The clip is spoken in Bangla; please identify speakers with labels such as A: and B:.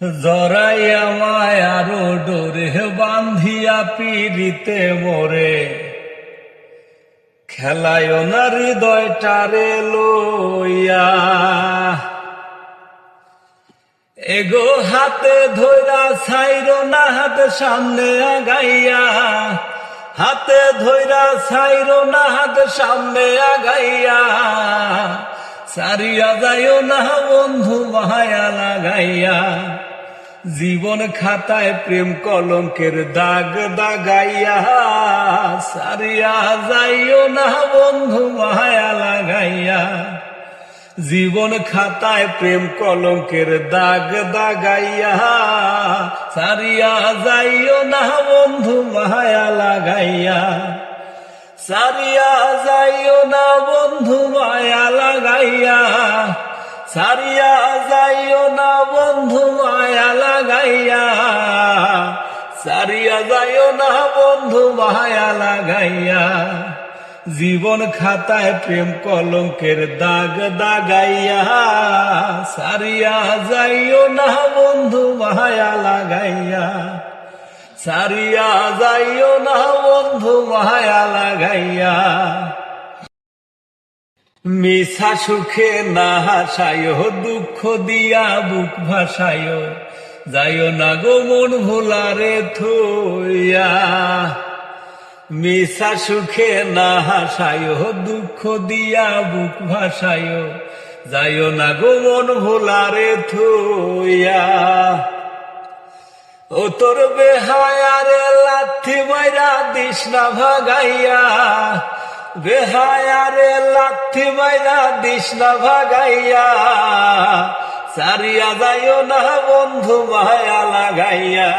A: জরাইয়া মায়ারো ডোরে বান্ধিয়া পিড়িতে মোরে, খেলায় না হৃদয়টারে লইয়া। এগো হাতে ধইরা ছাইরো না হাত সামনে আগাইয়া, হাতে ধইরা ছাইরো না হাত সামনে আগাইয়া। সারিয়া যাইও না বন্ধু মায়া লাগাইয়া, জীবন খাতায় প্রেম কলঙ্কের দাগ দাগাইয়া। সারিয়া যাইও না বন্ধু মায়া লাগাইয়া, জীবন খাতায় প্রেম কলঙ্কের দাগ দাগাইয়া। সারিয়া যাইও না বন্ধু মায়া লাগাইয়া, সারিয়া যাইও না বন্ধু মায়া লাগাইয়া। সারিয়া যাইও না বন্ধু মায়া লাগাইয়া, সারিয়া যাইও না বন্ধু মায়া লাগাইয়া। জীবন খাতায় প্রেম কলঙ্কের দাগ দাগাইয়া। সারিয়া যাইও না বন্ধু মায়া লাগাইয়া, সারিয়া যাইও না বন্ধু মায়া লাগাইয়া। মিছা সুখে না হাসায়, দুঃখ দিয়া বুক ভাসায়, যাইও না গো মন ভোলারে থইয়া। মিছা সুখে না হাসায়, দুঃখ দিয়া বুক ভাসায়, যাইও না গো মন ভোলারে থইয়া। ও তোর বেহায়ারে লাথি মাইরা দিস না ভাগাইয়া, বেহায়ারে লাথি মাইরা দিস না ভাগাইয়া। সারিয়া যাইও না বন্ধু মায়া লাগাইয়া।